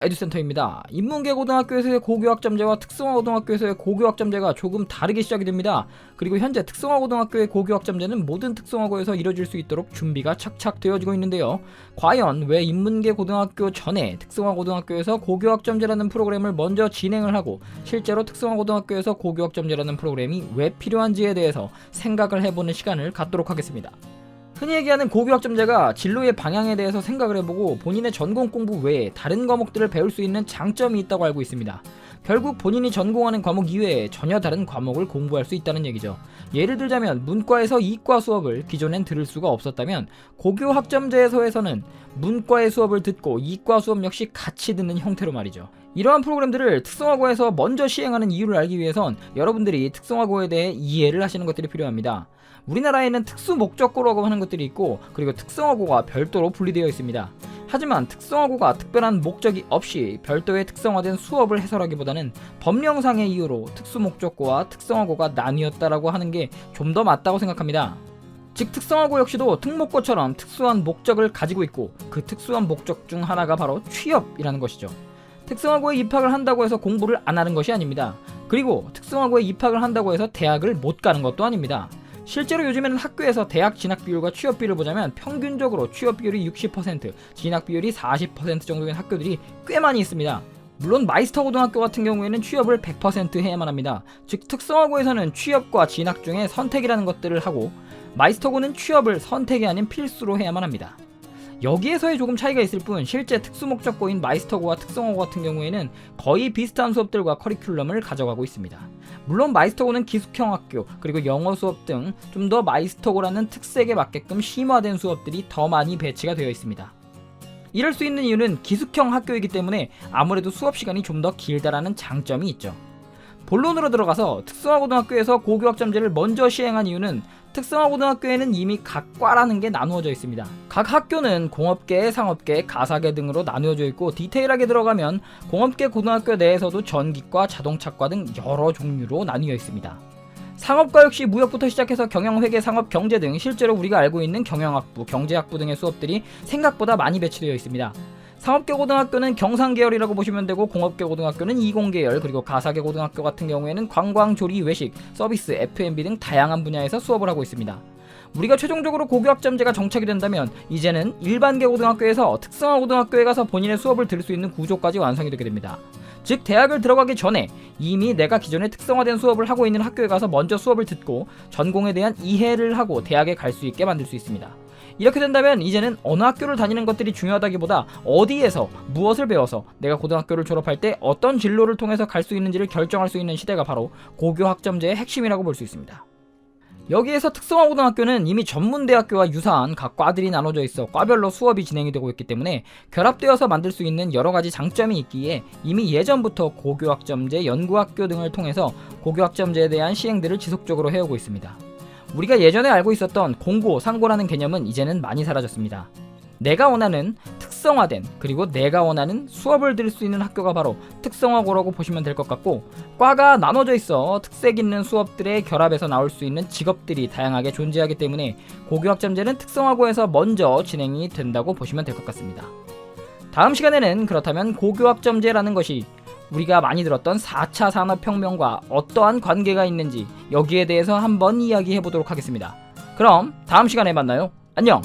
에듀센터입니다. 인문계 고등학교에서의 고교학점제와 특성화 고등학교에서의 고교학점제가 조금 다르게 시작이 됩니다. 그리고 현재 특성화 고등학교의 고교학점제는 모든 특성화고에서 이뤄질 수 있도록 준비가 착착 되어지고 있는데요. 과연 왜 인문계 고등학교 전에 특성화 고등학교에서 고교학점제라는 프로그램을 먼저 진행을 하고 실제로 특성화 고등학교에서 고교학점제라는 프로그램이 왜 필요한지에 대해서 생각을 해보는 시간을 갖도록 하겠습니다. 흔히 얘기하는 고교학점제가 진로의 방향에 대해서 생각을 해보고 본인의 전공 공부 외에 다른 과목들을 배울 수 있는 장점이 있다고 알고 있습니다. 결국 본인이 전공하는 과목 이외에 전혀 다른 과목을 공부할 수 있다는 얘기죠. 예를 들자면 문과에서 이과 수업을 기존엔 들을 수가 없었다면 고교학점제에서는 문과의 수업을 듣고 이과 수업 역시 같이 듣는 형태로 말이죠. 이러한 프로그램들을 특성화고에서 먼저 시행하는 이유를 알기 위해선 여러분들이 특성화고에 대해 이해를 하시는 것들이 필요합니다. 우리나라에는 특수 목적고라고 하는 것들이 있고 그리고 특성화고가 별도로 분리되어 있습니다. 하지만 특성화고가 특별한 목적이 없이 별도의 특성화된 수업을 해설하기보다는 법령상의 이유로 특수 목적고와 특성화고가 나뉘었다라고 하는 게 좀 더 맞다고 생각합니다. 즉 특성화고 역시도 특목고처럼 특수한 목적을 가지고 있고 그 특수한 목적 중 하나가 바로 취업이라는 것이죠. 특성화고에 입학을 한다고 해서 공부를 안 하는 것이 아닙니다. 그리고 특성화고에 입학을 한다고 해서 대학을 못 가는 것도 아닙니다. 실제로 요즘에는 학교에서 대학 진학 비율과 취업 비율을 보자면 평균적으로 취업 비율이 60%, 진학 비율이 40% 정도인 학교들이 꽤 많이 있습니다. 물론 마이스터 고등학교 같은 경우에는 취업을 100% 해야만 합니다. 즉 특성화고에서는 취업과 진학 중에 선택이라는 것들을 하고 마이스터고는 취업을 선택이 아닌 필수로 해야만 합니다. 여기에서의 조금 차이가 있을 뿐 실제 특수목적고인 마이스터고와 특성화고 같은 경우에는 거의 비슷한 수업들과 커리큘럼을 가져가고 있습니다. 물론 마이스터고는 기숙형 학교 그리고 영어 수업 등 좀 더 마이스터고라는 특색에 맞게끔 심화된 수업들이 더 많이 배치가 되어 있습니다. 이럴 수 있는 이유는 기숙형 학교이기 때문에 아무래도 수업 시간이 좀 더 길다라는 장점이 있죠. 본론으로 들어가서 특성화고등학교에서 고교학점제를 먼저 시행한 이유는 특성화고등학교에는 이미 각 과라는 게 나누어져 있습니다. 각 학교는 공업계, 상업계, 가사계 등으로 나누어져 있고 디테일하게 들어가면 공업계 고등학교 내에서도 전기과, 자동차과 등 여러 종류로 나뉘어 있습니다. 상업과 역시 무역부터 시작해서 경영회계, 상업, 경제 등 실제로 우리가 알고 있는 경영학부, 경제학부 등의 수업들이 생각보다 많이 배치되어 있습니다. 상업계 고등학교는 경상계열이라고 보시면 되고 공업계 고등학교는 이공계열 그리고 가사계 고등학교 같은 경우에는 관광, 조리, 외식, 서비스, F&B 등 다양한 분야에서 수업을 하고 있습니다. 우리가 최종적으로 고교학점제가 정착이 된다면 이제는 일반계 고등학교에서 특성화 고등학교에 가서 본인의 수업을 들을 수 있는 구조까지 완성이 되게 됩니다. 즉 대학을 들어가기 전에 이미 내가 기존에 특성화된 수업을 하고 있는 학교에 가서 먼저 수업을 듣고 전공에 대한 이해를 하고 대학에 갈 수 있게 만들 수 있습니다. 이렇게 된다면 이제는 어느 학교를 다니는 것들이 중요하다기보다 어디에서 무엇을 배워서 내가 고등학교를 졸업할 때 어떤 진로를 통해서 갈 수 있는지를 결정할 수 있는 시대가 바로 고교학점제의 핵심이라고 볼 수 있습니다. 여기에서 특성화고등학교는 이미 전문대학교와 유사한 각 과들이 나눠져 있어 과별로 수업이 진행이 되고 있기 때문에 결합되어서 만들 수 있는 여러가지 장점이 있기에 이미 예전부터 고교학점제, 연구학교 등을 통해서 고교학점제에 대한 시행들을 지속적으로 해오고 있습니다. 우리가 예전에 알고 있었던 공고, 상고라는 개념은 이제는 많이 사라졌습니다. 내가 원하는 특성화된 그리고 내가 원하는 수업을 들을 수 있는 학교가 바로 특성화고라고 보시면 될 것 같고 과가 나눠져 있어 특색 있는 수업들의 결합에서 나올 수 있는 직업들이 다양하게 존재하기 때문에 고교학점제는 특성화고에서 먼저 진행이 된다고 보시면 될 것 같습니다. 다음 시간에는 그렇다면 고교학점제라는 것이 우리가 많이 들었던 4차 산업혁명과 어떠한 관계가 있는지 여기에 대해서 한번 이야기해 보도록 하겠습니다. 그럼 다음 시간에 만나요. 안녕!